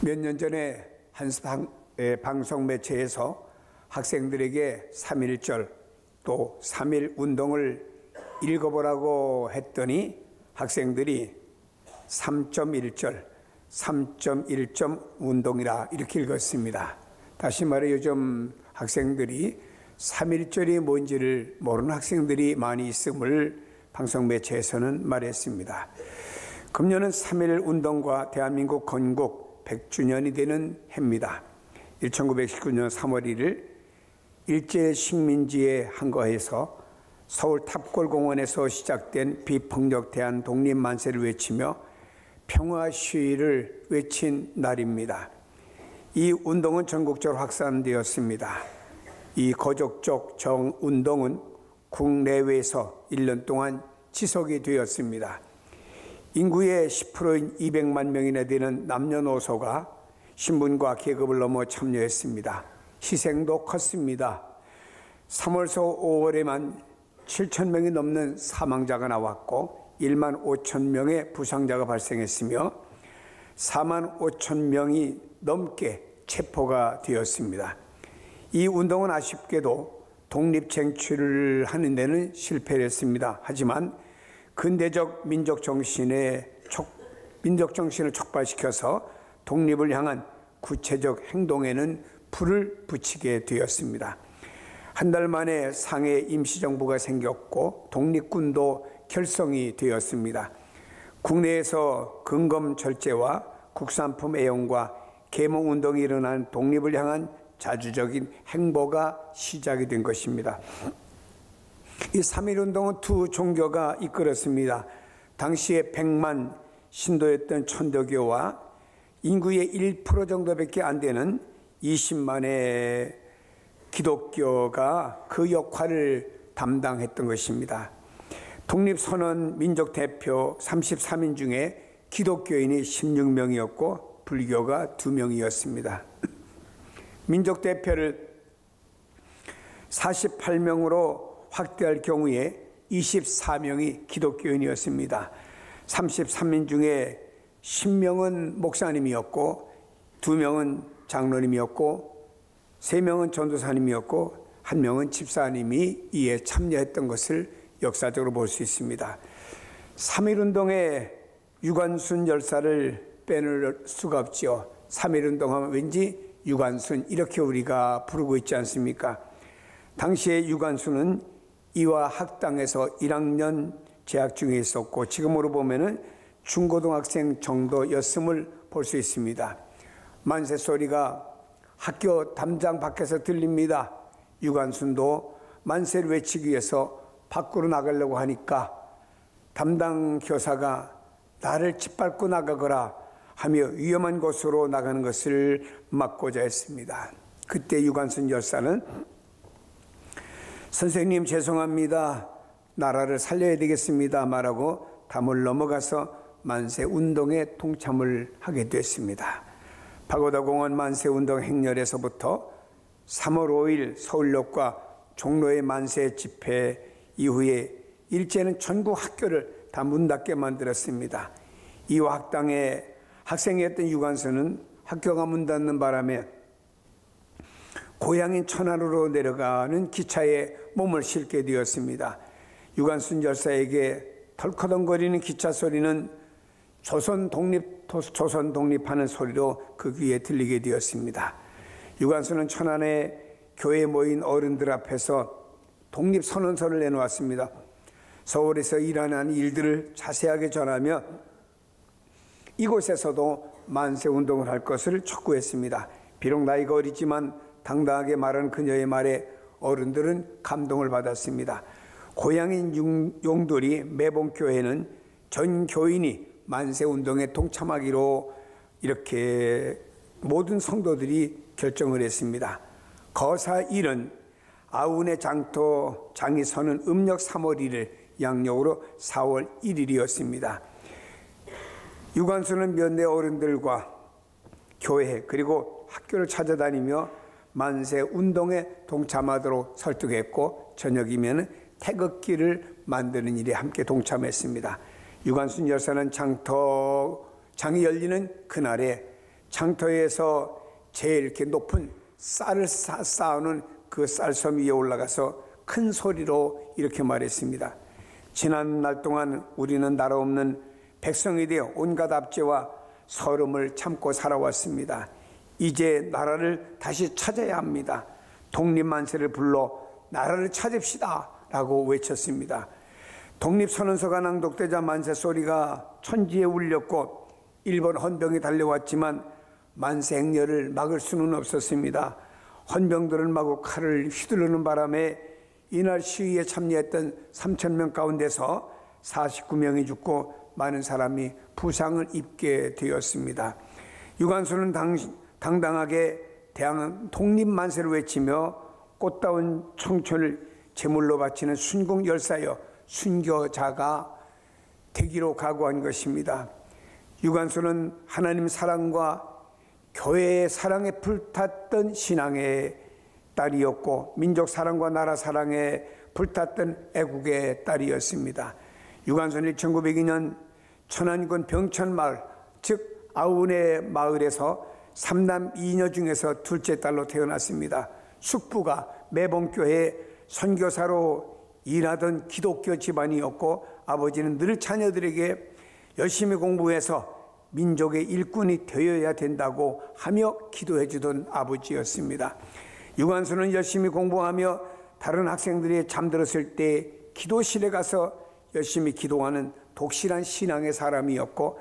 몇 년 전에 한 방송 매체에서 학생들에게 3.1절 또 3.1 운동을 읽어보라고 했더니 학생들이 3.1절, 3.1점 운동이라 이렇게 읽었습니다. 다시 말해 요즘 학생들이 3.1절이 뭔지를 모르는 학생들이 많이 있음을 방송 매체에서는 말했습니다. 금년은 3.1 운동과 대한민국 건국 100주년이 되는 해입니다. 1919년 3월 1일 일제식민지에 항거해서 서울 탑골공원에서 시작된 비폭력 대한 독립 만세를 외치며 평화 시위를 외친 날입니다. 이 운동은 전국적으로 확산되었습니다. 이 거족적 정운동은 국내외에서 1년 동안 지속이 되었습니다. 인구의 10%인 200만 명이나 되는 남녀노소가 신분과 계급을 넘어 참여했습니다. 희생도 컸습니다. 3월서 5월에만 7천 명이 넘는 사망자가 나왔고 1만 5천 명의 부상자가 발생했으며 4만 5천 명이 넘게 체포가 되었습니다. 이 운동은 아쉽게도 독립 쟁취를 하는 데는 실패를 했습니다. 하지만 근대적 민족 정신을 촉발시켜서 독립을 향한 구체적 행동에는 불을 붙이게 되었습니다. 한 달 만에 상해 임시정부가 생겼고 독립군도 결성이 되었습니다. 국내에서 근검 절제와 국산품 애용과 계몽운동이 일어난 독립을 향한 자주적인 행보가 시작이 된 것입니다. 이 3.1운동은 두 종교가 이끌었습니다. 당시에 100만 신도였던 천도교와 인구의 1% 정도밖에 안 되는 20만의 기독교가 그 역할을 담당했던 것입니다. 독립선언 민족대표 33인 중에 기독교인이 16명이었고 불교가 2명이었습니다. 민족대표를 48명으로 확대할 경우에 24명이 기독교인이었습니다. 33인 중에 10명은 목사님이었고 2명은 장로님이었고 3명은 전도사님이었고 1명은 집사님이 이에 참여했던 것을 역사적으로 볼 수 있습니다. 3.1운동의 유관순 열사를 빼놓을 수가 없죠. 3.1운동하면 왠지 유관순 이렇게 우리가 부르고 있지 않습니까? 당시에 유관순은 이화 학당에서 1학년 재학 중에 있었고 지금으로 보면은 중고등학생 정도였음을 볼 수 있습니다. 만세 소리가 학교 담장 밖에서 들립니다. 유관순도 만세를 외치기 위해서 밖으로 나가려고 하니까 담당 교사가 나를 짓밟고 나가거라 하며 위험한 곳으로 나가는 것을 막고자 했습니다. 그때 유관순 열사는 선생님 죄송합니다. 나라를 살려야 되겠습니다. 말하고 담을 넘어가서 만세운동에 동참을 하게 됐습니다. 파고다공원 만세운동 행렬에서부터 3월 5일 서울역과 종로의 만세 집회 이후에 일제는 전국 학교를 다 문 닫게 만들었습니다. 이화 학당에 학생이었던 유관순은 학교가 문 닫는 바람에 고향인 천안으로 내려가는 기차에 몸을 실게 되었습니다. 유관순 열사에게 덜커덩거리는 기차 소리는 조선 독립하는 소리로 그 귀에 들리게 되었습니다. 유관순은 천안에 교회에 모인 어른들 앞에서 독립선언서를 내놓았습니다. 서울에서 일어난 일들을 자세하게 전하며 이곳에서도 만세운동을 할 것을 촉구했습니다. 비록 나이가 어리지만 당당하게 말하는 그녀의 말에 어른들은 감동을 받았습니다. 고향인 용돌이 매봉교회는 전 교인이 만세운동에 동참하기로 이렇게 모든 성도들이 결정을 했습니다. 거사 1은 아운의 장터 장이 서는 음력 3월 1일 양력으로 4월 1일이었습니다. 유관순은 몇 내 어른들과 교회 그리고 학교를 찾아다니며 만세운동에 동참하도록 설득했고 저녁이면 태극기를 만드는 일에 함께 동참했습니다. 유관순 열사는 장이 열리는 그날에 장터에서 제일 이렇게 높은 쌀을 쌓아놓은 그 쌀섬 위에 올라가서 큰 소리로 이렇게 말했습니다. 지난 날 동안 우리는 나라 없는 백성이 되어 온갖 압제와 서름을 참고 살아왔습니다. 이제 나라를 다시 찾아야 합니다. 독립만세를 불러 나라를 찾읍시다 라고 외쳤습니다. 독립선언서가 낭독되자 만세 소리가 천지에 울렸고 일본 헌병이 달려왔지만 만세 행렬을 막을 수는 없었습니다. 헌병들은 마구 칼을 휘두르는 바람에 이날 시위에 참여했던 3,000명 가운데서 49명이 죽고 많은 사람이 부상을 입게 되었습니다. 유관순은 당당하게 대항 독립만세를 외치며 꽃다운 청춘을 제물로 바치는 순국 열사여 순교자가 되기로 각오한 것입니다. 유관순은 하나님 사랑과 교회의 사랑에 불탔던 신앙의 딸이었고 민족 사랑과 나라 사랑에 불탔던 애국의 딸이었습니다. 유관순은 1902년 천안군 병천마을 즉 아운의 마을에서 3남 2녀 중에서 둘째 딸로 태어났습니다. 숙부가 매봉교회 선교사로 일하던 기독교 집안이었고 아버지는 늘 자녀들에게 열심히 공부해서 민족의 일꾼이 되어야 된다고 하며 기도해 주던 아버지였습니다. 유관순은 열심히 공부하며 다른 학생들이 잠들었을 때 기도실에 가서 열심히 기도하는 독실한 신앙의 사람이었고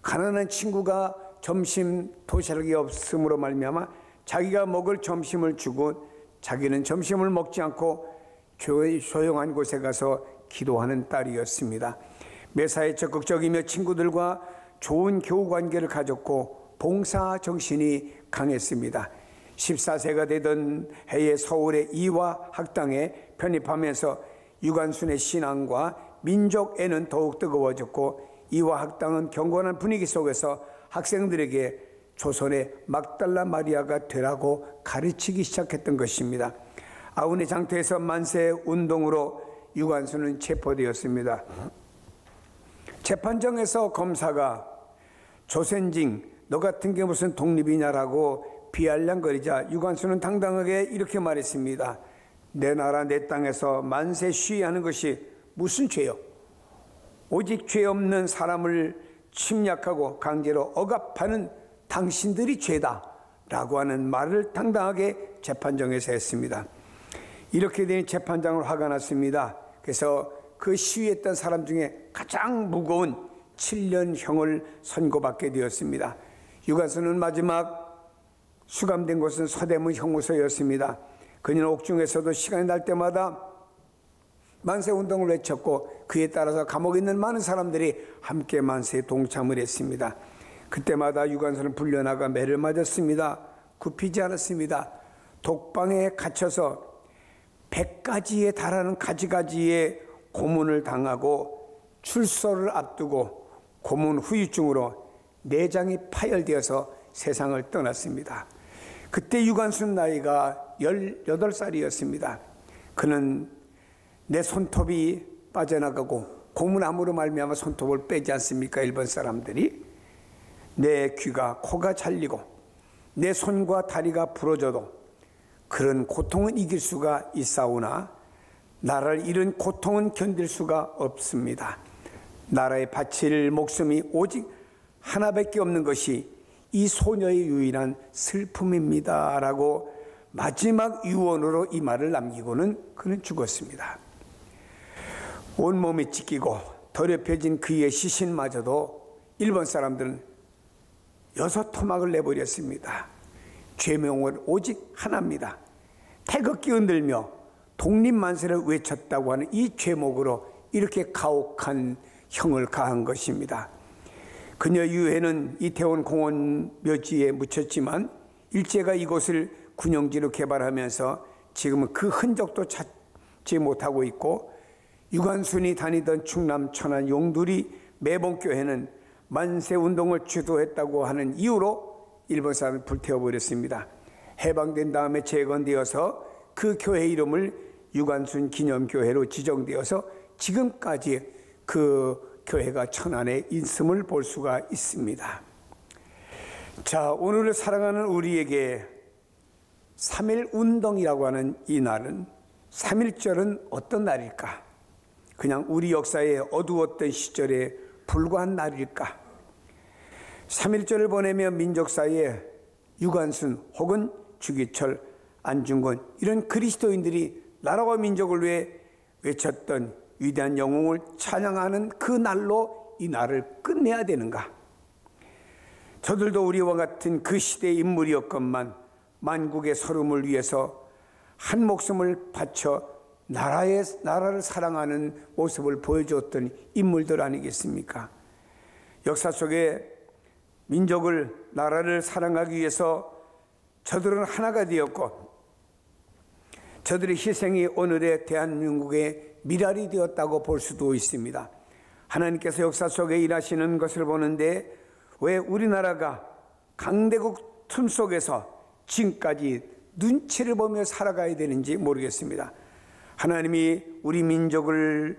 가난한 친구가 점심 도시락이 없음으로 말미암아 자기가 먹을 점심을 주고 자기는 점심을 먹지 않고 조용한 곳에 가서 기도하는 딸이었습니다. 매사에 적극적이며 친구들과 좋은 교우관계를 가졌고 봉사정신이 강했습니다. 14세가 되던 해에 서울의 이화학당에 편입하면서 유관순의 신앙과 민족애는 더욱 뜨거워졌고 이화학당은 경건한 분위기 속에서 학생들에게 조선의 막달라 마리아가 되라고 가르치기 시작했던 것입니다. 아운의 장터에서 만세 운동으로 유관순은 체포되었습니다. 재판정에서 검사가 조선징 너 같은 게 무슨 독립이냐라고 비알량거리자 유관순은 당당하게 이렇게 말했습니다. 내 나라 내 땅에서 만세 시위하는 것이 무슨 죄요? 오직 죄 없는 사람을 침략하고 강제로 억압하는 당신들이 죄다 라고 하는 말을 당당하게 재판정에서 했습니다. 이렇게 되니 재판장은 화가 났습니다. 그래서 그 시위했던 사람 중에 가장 무거운 7년형을 선고받게 되었습니다. 유관순은 마지막 수감된 곳은 서대문 형무소였습니다. 그녀는 옥중에서도 시간이 날 때마다 만세운동을 외쳤고 그에 따라서 감옥에 있는 많은 사람들이 함께 만세에 동참을 했습니다. 그때마다 유관순은 불려나가 매를 맞았습니다. 굽히지 않았습니다. 독방에 갇혀서 100가지에 달하는 가지가지의 고문을 당하고 출소를 앞두고 고문 후유증으로 내장이 파열되어서 세상을 떠났습니다. 그때 유관순 나이가 18살이었습니다. 그는 내 손톱이 빠져나가고 고문암으로 말미암아 손톱을 빼지 않습니까? 일본 사람들이. 내 귀가 코가 잘리고 내 손과 다리가 부러져도 그런 고통은 이길 수가 있사오나 나라를 잃은 고통은 견딜 수가 없습니다. 나라에 바칠 목숨이 오직 하나밖에 없는 것이 이 소녀의 유일한 슬픔입니다 라고 마지막 유언으로 이 말을 남기고는 그는 죽었습니다. 온몸이 찢기고 더럽혀진 그의 시신마저도 일본 사람들은 6토막을 내버렸습니다. 죄명은 오직 하나입니다. 태극기 흔들며 독립만세를 외쳤다고 하는 이 죄목으로 이렇게 가혹한 형을 가한 것입니다. 그녀 유해는 이태원 공원 묘지에 묻혔지만 일제가 이곳을 군용지로 개발하면서 지금은 그 흔적도 찾지 못하고 있고 유관순이 다니던 충남 천안 용두리 매봉교회는 만세운동을 주도했다고 하는 이유로 일본 사람을 불태워버렸습니다. 해방된 다음에 재건되어서 그 교회 이름을 유관순 기념교회로 지정되어서 지금까지 그 교회가 천안에 있음을 볼 수가 있습니다. 자, 오늘을 사랑하는 우리에게 3.1 운동이라고 하는 이 날은, 3.1절은 어떤 날일까? 그냥 우리 역사의 어두웠던 시절에 불과한 날일까? 3.1절을 보내며 민족 사이에 유관순 혹은 주기철, 안중근 이런 그리스도인들이 나라와 민족을 위해 외쳤던 위대한 영웅을 찬양하는 그 날로 이 날을 끝내야 되는가? 저들도 우리와 같은 그 시대의 인물이었건만 만국의 서름을 위해서 한 목숨을 바쳐 나라를 사랑하는 모습을 보여주었던 인물들 아니겠습니까? 역사 속에 민족을, 나라를 사랑하기 위해서 저들은 하나가 되었고, 저들의 희생이 오늘의 대한민국의 미랄이 되었다고 볼 수도 있습니다. 하나님께서 역사 속에 일하시는 것을 보는데 왜 우리나라가 강대국 틈 속에서 지금까지 눈치를 보며 살아가야 되는지 모르겠습니다. 하나님이 우리 민족을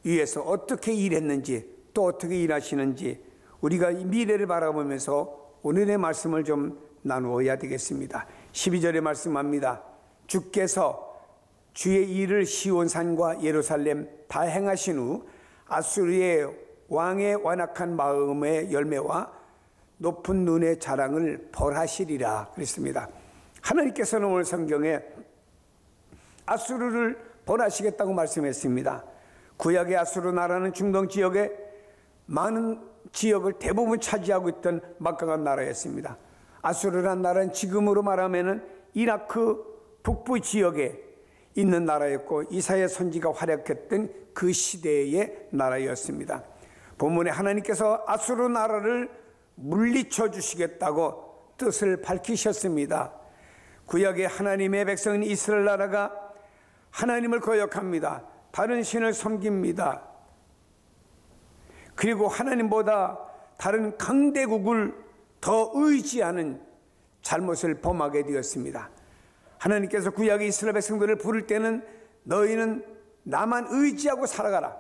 위해서 어떻게 일했는지, 또 어떻게 일하시는지 우리가 이 미래를 바라보면서 오늘의 말씀을 좀 나누어야 되겠습니다. 12절에 말씀합니다. 주께서 주의 일을 시온산과 예루살렘 다 행하신 후 아수르의 왕의 완악한 마음의 열매와 높은 눈의 자랑을 벌하시리라 그랬습니다. 하나님께서는 오늘 성경에 아수르를 벌하시겠다고 말씀했습니다. 구약의 아수르 나라는 중동 지역의 많은 지역을 대부분 차지하고 있던 막강한 나라였습니다. 아수르란 나라는 지금으로 말하면 이라크 북부 지역에 있는 나라였고 이사야 선지가 활약했던 그 시대의 나라였습니다. 본문에 하나님께서 아수르 나라를 물리쳐 주시겠다고 뜻을 밝히셨습니다. 구약의 하나님의 백성인 이스라엘 나라가 하나님을 거역합니다. 다른 신을 섬깁니다. 그리고 하나님보다 다른 강대국을 더 의지하는 잘못을 범하게 되었습니다. 하나님께서 구약의 이스라엘 백성들을 부를 때는 너희는 나만 의지하고 살아가라.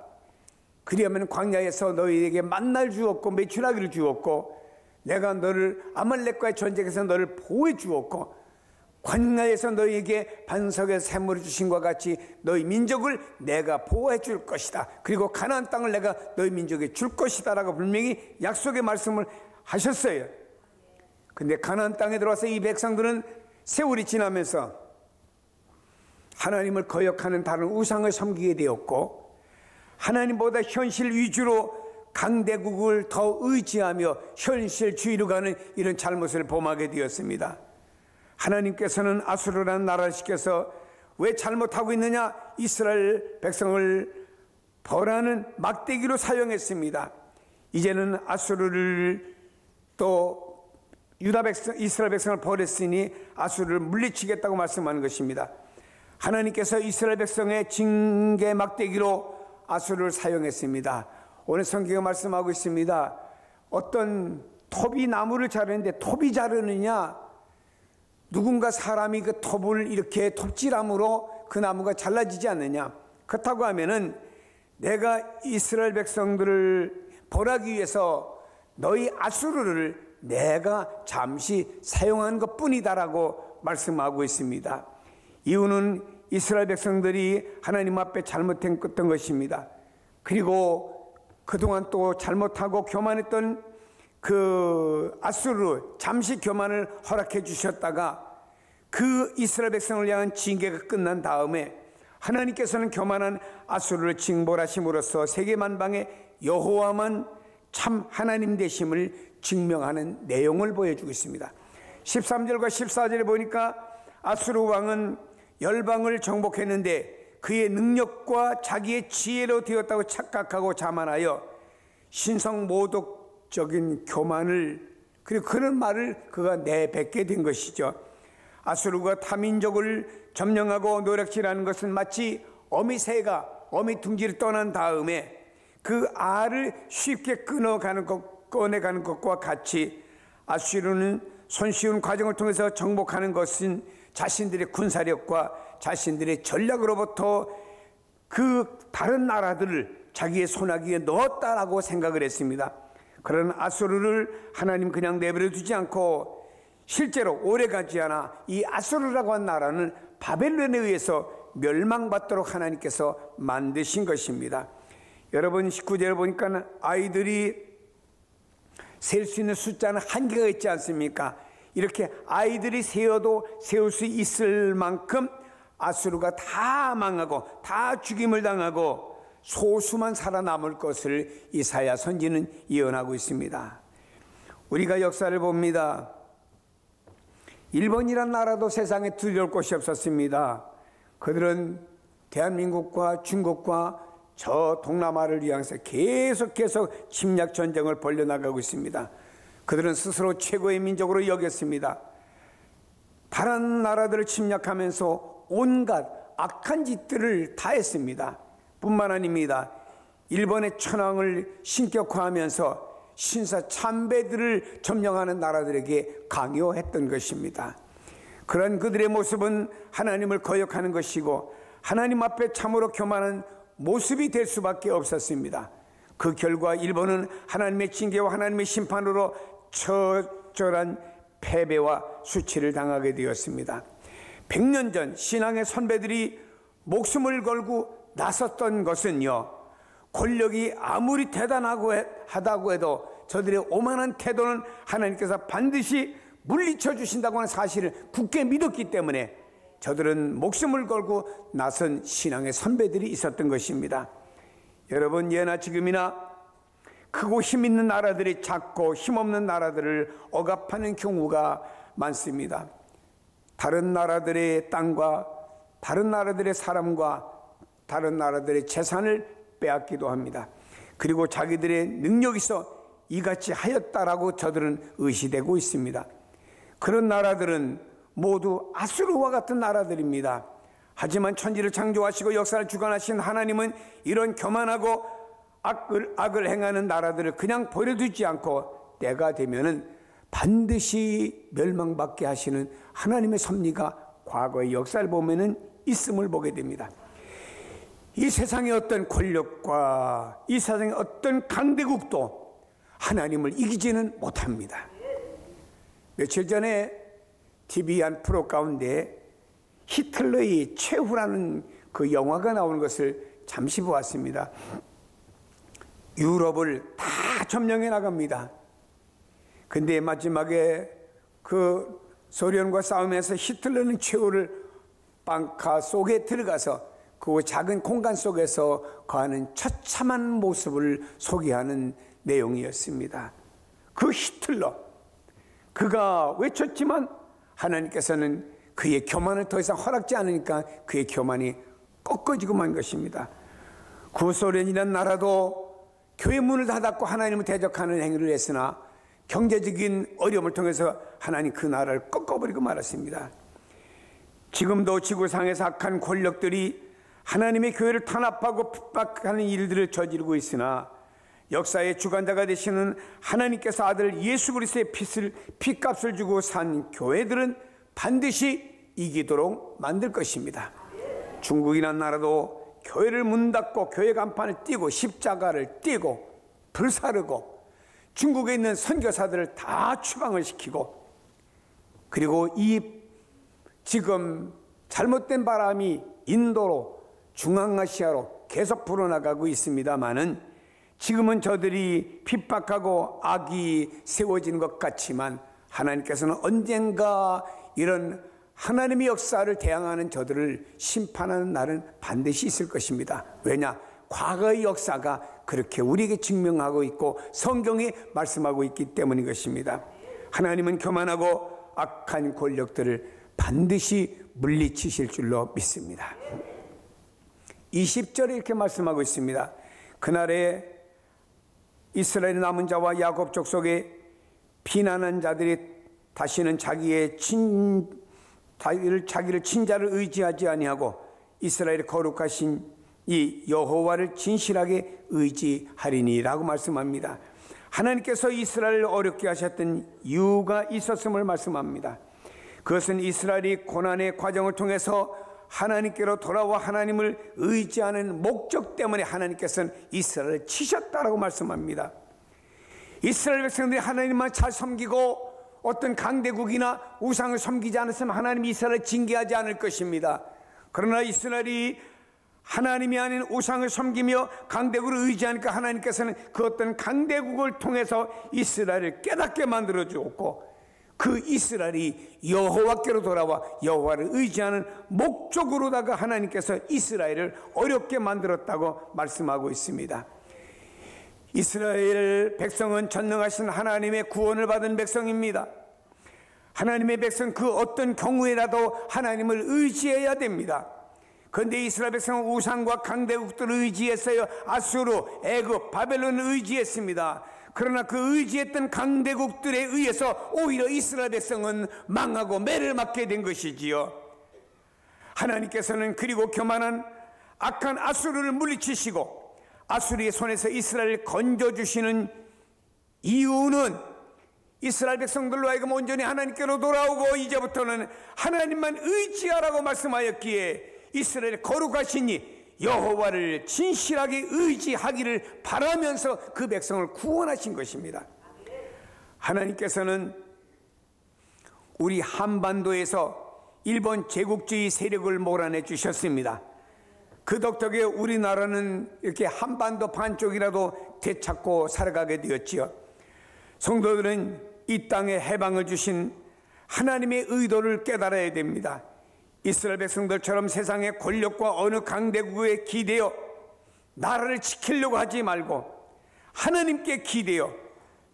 그리하면 광야에서 너희에게 만날 주었고 메추라기를 주었고 내가 너를 아말렉과의 전쟁에서 너를 보호해 주었고 광야에서 너희에게 반석의 샘물을 주신 것과 같이 너희 민족을 내가 보호해 줄 것이다. 그리고 가나안 땅을 내가 너희 민족에 줄 것이다 라고 분명히 약속의 말씀을 하셨어요. 근데 가나안 땅에 들어와서 이 백성들은 세월이 지나면서 하나님을 거역하는 다른 우상을 섬기게 되었고 하나님보다 현실 위주로 강대국을 더 의지하며 현실주의로 가는 이런 잘못을 범하게 되었습니다. 하나님께서는 아수르라는 나라를 시켜서 왜 잘못하고 있느냐? 이스라엘 백성을 벌하는 막대기로 사용했습니다. 이제는 아수르를 또 유다 백성, 이스라엘 백성을 벌했으니 아수르를 물리치겠다고 말씀하는 것입니다. 하나님께서 이스라엘 백성의 징계 막대기로 아수르를 사용했습니다. 오늘 성경에 말씀하고 있습니다. 어떤 톱이 나무를 자르는데 톱이 자르느냐? 누군가 사람이 그 톱을 이렇게 톱질함으로 그 나무가 잘라지지 않느냐? 그렇다고 하면은 내가 이스라엘 백성들을 벌하기 위해서 너희 아수르를 내가 잠시 사용한 것 뿐이다라고 말씀하고 있습니다. 이유는 이스라엘 백성들이 하나님 앞에 잘못했던 것입니다. 그리고 그동안 또 잘못하고 교만했던 그 아수르 잠시 교만을 허락해 주셨다가 그 이스라엘 백성을 향한 징계가 끝난 다음에 하나님께서는 교만한 아수르를 징벌하심으로써 세계 만방에 여호와만 참 하나님 되심을 증명하는 내용을 보여주고 있습니다. 13절과 14절에 보니까 아수르 왕은 열방을 정복했는데 그의 능력과 자기의 지혜로 되었다고 착각하고 자만하여 신성 모독적인 교만을 그리고 그런 말을 그가 내뱉게 된 것이죠. 아수르가 타민족을 점령하고 노력질하는 것은 마치 어미새가 어미 둥지를 떠난 다음에 그 알을 쉽게 꺼내가는 것과 같이 아수르는 손쉬운 과정을 통해서 정복하는 것은 자신들의 군사력과 자신들의 전략으로부터 그 다른 나라들을 자기의 손아귀에 넣었다라고 생각을 했습니다. 그런 아수르를 하나님 그냥 내버려 두지 않고 실제로 오래가지 않아 이 아수르라고 한 나라는 바벨론에 의해서 멸망받도록 하나님께서 만드신 것입니다. 여러분 19절에 보니까 아이들이 셀 수 있는 숫자는 한계가 있지 않습니까? 이렇게 아이들이 세어도 세울 수 있을 만큼 아수르가 다 망하고 다 죽임을 당하고 소수만 살아남을 것을 이사야 선지는 예언하고 있습니다. 우리가 역사를 봅니다. 일본이란 나라도 세상에 두려울 곳이 없었습니다. 그들은 대한민국과 중국과 저 동남아를 위해서 계속해서 침략 전쟁을 벌여나가고 있습니다. 그들은 스스로 최고의 민족으로 여겼습니다. 다른 나라들을 침략하면서 온갖 악한 짓들을 다 했습니다. 뿐만 아닙니다. 일본의 천황을 신격화하면서 신사 참배들을 점령하는 나라들에게 강요했던 것입니다. 그런 그들의 모습은 하나님을 거역하는 것이고 하나님 앞에 참으로 교만한 모습이 될 수밖에 없었습니다. 그 결과 일본은 하나님의 징계와 하나님의 심판으로 처절한 패배와 수치를 당하게 되었습니다. 100년 전 신앙의 선배들이 목숨을 걸고 나섰던 것은요, 권력이 아무리 대단하다고 해도 저들의 오만한 태도는 하나님께서 반드시 물리쳐 주신다고 하는 사실을 굳게 믿었기 때문에 저들은 목숨을 걸고 나선 신앙의 선배들이 있었던 것입니다. 여러분, 예나 지금이나 크고 힘 있는 나라들이 작고 힘없는 나라들을 억압하는 경우가 많습니다. 다른 나라들의 땅과 다른 나라들의 사람과 다른 나라들의 재산을 빼앗기도 합니다. 그리고 자기들의 능력이 있어 이같이 하였다라고 저들은 의시되고 있습니다. 그런 나라들은 모두 아수르와 같은 나라들입니다. 하지만 천지를 창조하시고 역사를 주관하신 하나님은 이런 교만하고 악을 행하는 나라들을 그냥 버려두지 않고 때가 되면은 반드시 멸망받게 하시는 하나님의 섭리가 과거의 역사를 보면은 있음을 보게 됩니다. 이 세상의 어떤 권력과 이 세상의 어떤 강대국도 하나님을 이기지는 못합니다. 며칠 전에 TV 한 프로 가운데 히틀러의 최후라는 그 영화가 나오는 것을 잠시 보았습니다. 유럽을 다 점령해 나갑니다. 근데 마지막에 그 소련과 싸우면서 히틀러는 최후를 방카 속에 들어가서 그 작은 공간 속에서 거하는 처참한 모습을 소개하는 내용이었습니다. 그 히틀러, 그가 외쳤지만 하나님께서는 그의 교만을 더 이상 허락지 않으니까 그의 교만이 꺾어지고 만 것입니다. 구소련이라는 나라도 교회 문을 닫았고 하나님을 대적하는 행위를 했으나 경제적인 어려움을 통해서 하나님 그 나라를 꺾어버리고 말았습니다. 지금도 지구상에서 악한 권력들이 하나님의 교회를 탄압하고 핍박하는 일들을 저지르고 있으나 역사의 주관자가 되시는 하나님께서 아들 예수 그리스도의 피값을 주고 산 교회들은 반드시 이기도록 만들 것입니다. 중국이라는 나라도 교회를 문 닫고 교회 간판을 띄고 십자가를 띄고 불사르고 중국에 있는 선교사들을 다 추방을 시키고 그리고 이 지금 잘못된 바람이 인도로 중앙아시아로 계속 불어나가고 있습니다마는 지금은 저들이 핍박하고 악이 세워지는 것 같지만 하나님께서는 언젠가 이런 하나님의 역사를 대항하는 저들을 심판하는 날은 반드시 있을 것입니다. 왜냐? 과거의 역사가 그렇게 우리에게 증명하고 있고 성경이 말씀하고 있기 때문인 것입니다. 하나님은 교만하고 악한 권력들을 반드시 물리치실 줄로 믿습니다. 20절에 이렇게 말씀하고 있습니다. 그날에 이스라엘 남은 자와 야곱 족속에 피난한 자들이 다시는 자기를 친자를 의지하지 아니하고 이스라엘의 거룩하신 이 여호와를 진실하게 의지하리니라고 말씀합니다. 하나님께서 이스라엘을 어렵게 하셨던 이유가 있었음을 말씀합니다. 그것은 이스라엘이 고난의 과정을 통해서 하나님께로 돌아와 하나님을 의지하는 목적 때문에 하나님께서는 이스라엘을 치셨다라고 말씀합니다. 이스라엘 백성들이 하나님만 잘 섬기고 어떤 강대국이나 우상을 섬기지 않았으면 하나님이 이스라엘을 징계하지 않을 것입니다. 그러나 이스라엘이 하나님이 아닌 우상을 섬기며 강대국을 의지하니까 하나님께서는 그 어떤 강대국을 통해서 이스라엘을 깨닫게 만들어 주었고, 그 이스라엘이 여호와께로 돌아와 여호와를 의지하는 목적으로다가 하나님께서 이스라엘을 어렵게 만들었다고 말씀하고 있습니다. 이스라엘 백성은 전능하신 하나님의 구원을 받은 백성입니다. 하나님의 백성 그 어떤 경우에라도 하나님을 의지해야 됩니다. 그런데 이스라엘 백성은 우상과 강대국들을 의지했어요. 아수르, 애굽, 바벨론을 의지했습니다. 그러나 그 의지했던 강대국들에 의해서 오히려 이스라엘 백성은 망하고 매를 맞게 된 것이지요. 하나님께서는 그리고 교만한 악한 아수르를 물리치시고 아수르의 손에서 이스라엘을 건져주시는 이유는 이스라엘 백성들로 하여금 온전히 하나님께로 돌아오고 이제부터는 하나님만 의지하라고 말씀하였기에 이스라엘의 거룩하시니 여호와를 진실하게 의지하기를 바라면서 그 백성을 구원하신 것입니다. 하나님께서는 우리 한반도에서 일본 제국주의 세력을 몰아내 주셨습니다. 그 덕택에 우리나라는 이렇게 한반도 반쪽이라도 되찾고 살아가게 되었지요. 성도들은 이 땅에 해방을 주신 하나님의 의도를 깨달아야 됩니다. 이스라엘 백성들처럼 세상의 권력과 어느 강대국에 기대어 나라를 지키려고 하지 말고 하나님께 기대어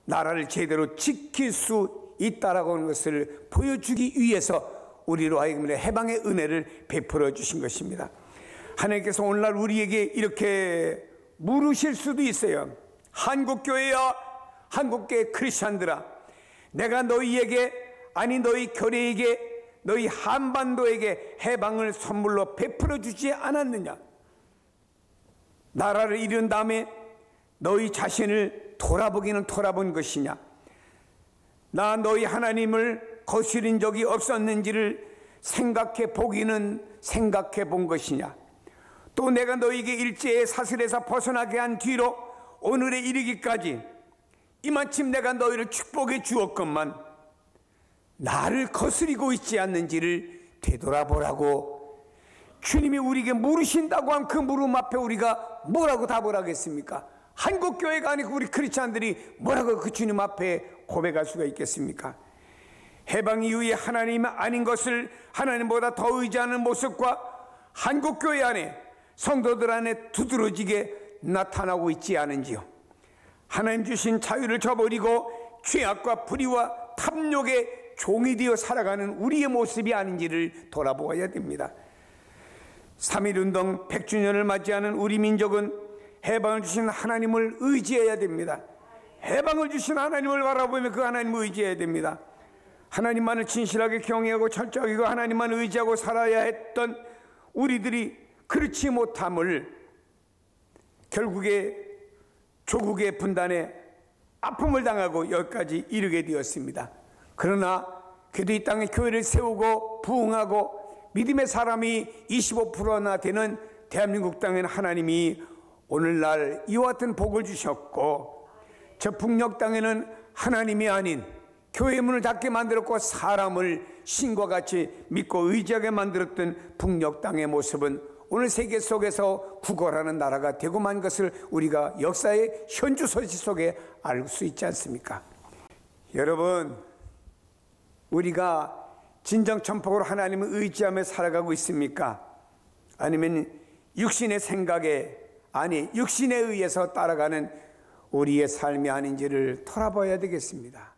나라를 제대로 지킬 수 있다라고 하는 것을 보여주기 위해서 우리로 하여금 해방의 은혜를 베풀어 주신 것입니다. 하나님께서 오늘날 우리에게 이렇게 물으실 수도 있어요. 한국교회야, 한국교회 크리스찬들아, 내가 너희에게, 아니 너희 교회에게, 너희 한반도에게 해방을 선물로 베풀어 주지 않았느냐? 나라를 이룬 다음에 너희 자신을 돌아보기는 돌아본 것이냐? 나 너희 하나님을 거스린 적이 없었는지를 생각해 보기는 생각해 본 것이냐? 또 내가 너희에게 일제의 사슬에서 벗어나게 한 뒤로 오늘에 이르기까지 이만큼 내가 너희를 축복해 주었건만 나를 거스리고 있지 않는지를 되돌아보라고 주님이 우리에게 물으신다고 한 그 물음 앞에 우리가 뭐라고 답을 하겠습니까? 한국교회가 아니고 우리 크리스찬들이 뭐라고 그 주님 앞에 고백할 수가 있겠습니까? 해방 이후에 하나님 아닌 것을 하나님보다 더 의지하는 모습과 한국교회 안에 성도들 안에 두드러지게 나타나고 있지 않은지요? 하나님 주신 자유를 저버리고 죄악과 불의와 탐욕의 종이 되어 살아가는 우리의 모습이 아닌지를 돌아보아야 됩니다. 3.1운동 100주년을 맞이하는 우리 민족은 해방을 주신 하나님을 의지해야 됩니다. 해방을 주신 하나님을 바라보며 그 하나님을 의지해야 됩니다. 하나님만을 진실하게 경외하고 철저하게 하나님만 의지하고 살아야 했던 우리들이 그렇지 못함을 결국에 조국의 분단에 아픔을 당하고 여기까지 이르게 되었습니다. 그러나 그래도 이 땅에 교회를 세우고 부흥하고 믿음의 사람이 25%나 되는 대한민국 땅에는 하나님이 오늘날 이와 같은 복을 주셨고, 저 북녘 땅에는 하나님이 아닌 교회 문을 닫게 만들었고 사람을 신과 같이 믿고 의지하게 만들었던 북녘 땅의 모습은 오늘 세계 속에서 구걸하는 나라가 되고 만 것을 우리가 역사의 현주소지 속에 알 수 있지 않습니까? 여러분, 우리가 진정천폭으로 하나님을 의지하며 살아가고 있습니까? 아니면 육신의 생각에, 아니 육신에 의해서 따라가는 우리의 삶이 아닌지를 돌아봐야 되겠습니다.